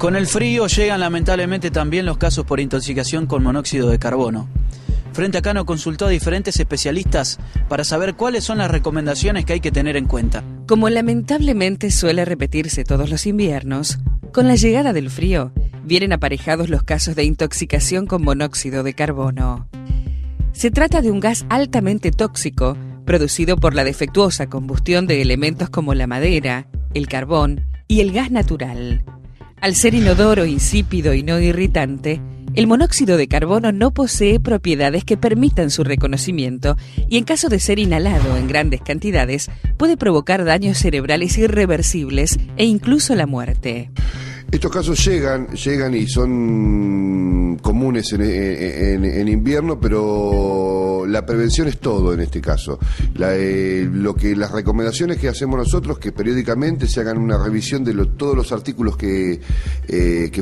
Con el frío llegan lamentablemente también los casos por intoxicación con monóxido de carbono. Frente a Cano consultó a diferentes especialistas para saber cuáles son las recomendaciones que hay que tener en cuenta. Como lamentablemente suele repetirse todos los inviernos, con la llegada del frío vienen aparejados los casos de intoxicación con monóxido de carbono. Se trata de un gas altamente tóxico producido por la defectuosa combustión de elementos como la madera, el carbón y el gas natural. Al ser inodoro, insípido y no irritante, el monóxido de carbono no posee propiedades que permitan su reconocimiento y en caso de ser inhalado en grandes cantidades puede provocar daños cerebrales irreversibles e incluso la muerte. Estos casos llegan y son comunes en invierno, pero la prevención es todo en este caso. Las recomendaciones que hacemos nosotros, que periódicamente se hagan una revisión de todos los artículos que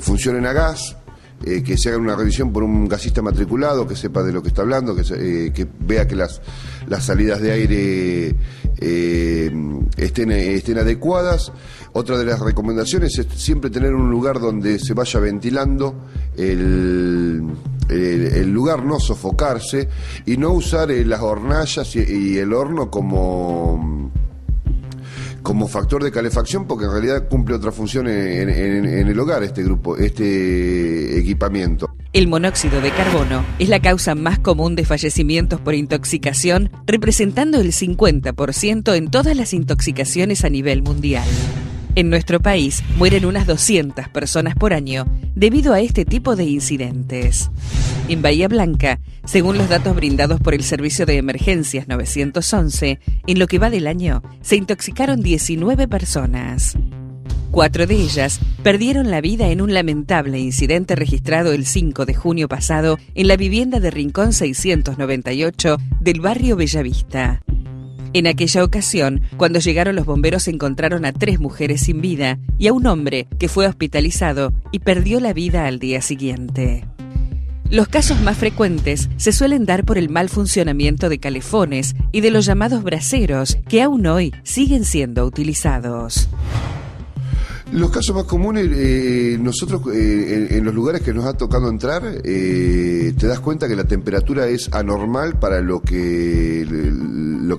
funcionen a gas, que se haga una revisión por un gasista matriculado, que sepa de lo que está hablando, que vea que las salidas de aire estén adecuadas. Otra de las recomendaciones es siempre tener un lugar donde se vaya ventilando el lugar, no sofocarse y no usar las hornallas y el horno como factor de calefacción, porque en realidad cumple otra función en el hogar este equipamiento. El monóxido de carbono es la causa más común de fallecimientos por intoxicación, representando el 50% en todas las intoxicaciones a nivel mundial. En nuestro país mueren unas 200 personas por año debido a este tipo de incidentes. En Bahía Blanca, según los datos brindados por el Servicio de Emergencias 911, en lo que va del año, se intoxicaron 19 personas. 4 de ellas perdieron la vida en un lamentable incidente registrado el 5 de junio pasado en la vivienda de Rincón 698 del barrio Bellavista. En aquella ocasión, cuando llegaron los bomberos encontraron a 3 mujeres sin vida y a un hombre que fue hospitalizado y perdió la vida al día siguiente. Los casos más frecuentes se suelen dar por el mal funcionamiento de calefones y de los llamados braseros, que aún hoy siguen siendo utilizados. Los casos más comunes, nosotros en los lugares que nos ha tocado entrar, te das cuenta que la temperatura es anormal para lo que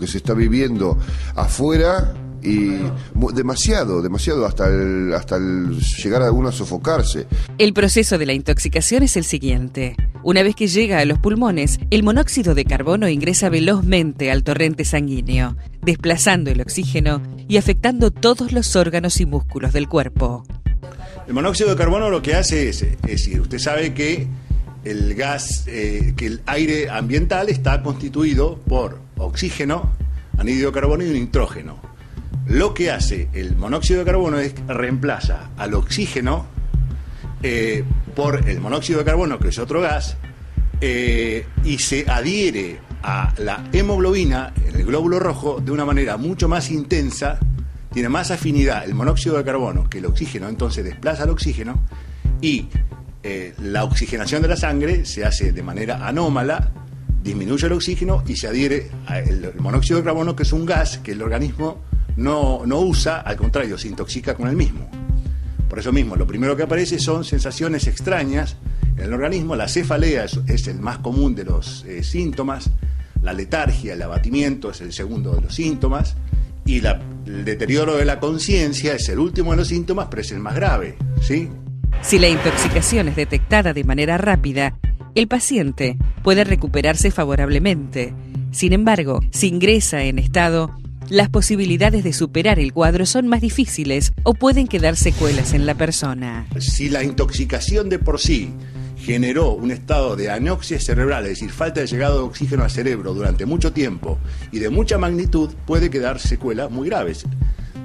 se está viviendo afuera, y demasiado hasta el llegar a uno a sofocarse. El proceso de la intoxicación es el siguiente. Una vez que llega a los pulmones, el monóxido de carbono ingresa velozmente al torrente sanguíneo, desplazando el oxígeno y afectando todos los órganos y músculos del cuerpo. El monóxido de carbono lo que hace es decir, usted sabe que el gas, que el aire ambiental está constituido por oxígeno, anhídrido de carbono y un nitrógeno. Lo que hace el monóxido de carbono es reemplaza al oxígeno por el monóxido de carbono, que es otro gas, y se adhiere a la hemoglobina, en el glóbulo rojo, de una manera mucho más intensa. Tiene más afinidad el monóxido de carbono que el oxígeno, entonces desplaza el oxígeno y la oxigenación de la sangre se hace de manera anómala, disminuye el oxígeno y se adhiere al monóxido de carbono, que es un gas que el organismo no usa, al contrario, se intoxica con el mismo. Por eso mismo, lo primero que aparece son sensaciones extrañas en el organismo. La cefalea es el más común de los síntomas, la letargia, el abatimiento es el segundo de los síntomas, y el deterioro de la conciencia es el último de los síntomas, pero es el más grave, ¿sí? Si la intoxicación es detectada de manera rápida, el paciente puede recuperarse favorablemente. Sin embargo, si ingresa en estado, las posibilidades de superar el cuadro son más difíciles o pueden quedar secuelas en la persona. Si la intoxicación de por sí generó un estado de anoxia cerebral, es decir, falta de llegada de oxígeno al cerebro durante mucho tiempo y de mucha magnitud, puede quedar secuelas muy graves.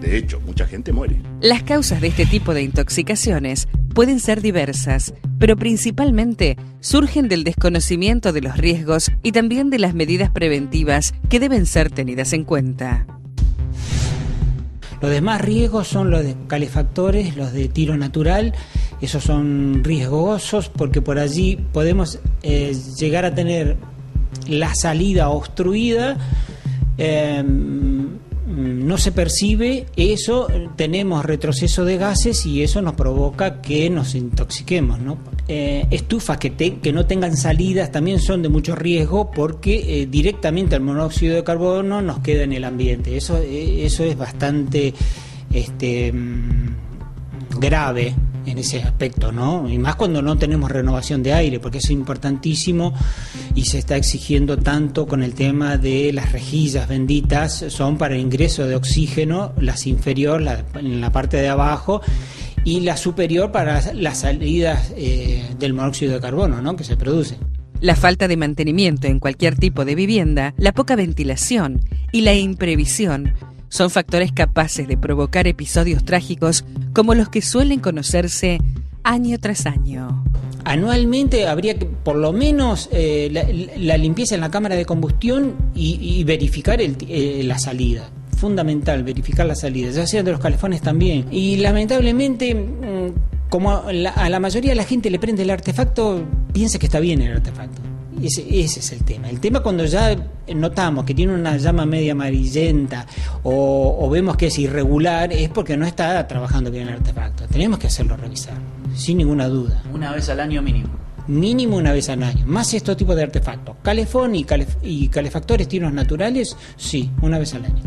De hecho, mucha gente muere. Las causas de este tipo de intoxicaciones pueden ser diversas, pero principalmente surgen del desconocimiento de los riesgos y también de las medidas preventivas que deben ser tenidas en cuenta. Los demás riesgos son los de calefactores, los de tiro natural. Esos son riesgosos porque por allí podemos llegar a tener la salida obstruida, no se percibe eso, tenemos retroceso de gases y eso nos provoca que nos intoxiquemos, ¿no? Estufas que no tengan salidas también son de mucho riesgo porque directamente el monóxido de carbono nos queda en el ambiente. Eso es bastante grave en ese aspecto, ¿no? Y más cuando no tenemos renovación de aire, porque eso es importantísimo y se está exigiendo tanto con el tema de las rejillas benditas, son para el ingreso de oxígeno, las inferior, en la parte de abajo, y la superior para las salidas del monóxido de carbono, ¿no?, que se produce. La falta de mantenimiento en cualquier tipo de vivienda, la poca ventilación y la imprevisión son factores capaces de provocar episodios trágicos como los que suelen conocerse año tras año. Anualmente habría que, por lo menos, la limpieza en la cámara de combustión y verificar la salida. Fundamental, verificar la salida, ya sea de los calefones también. Y lamentablemente, como a la mayoría de la gente le prende el artefacto, piensa que está bien el artefacto. Ese es el tema. El tema cuando ya notamos que tiene una llama media amarillenta o vemos que es irregular, es porque no está trabajando bien el artefacto. Tenemos que hacerlo revisar, sin ninguna duda. Una vez al año mínimo. Mínimo una vez al año. Más estos tipos de artefactos. Calefón y calefactores tiros naturales, sí, una vez al año.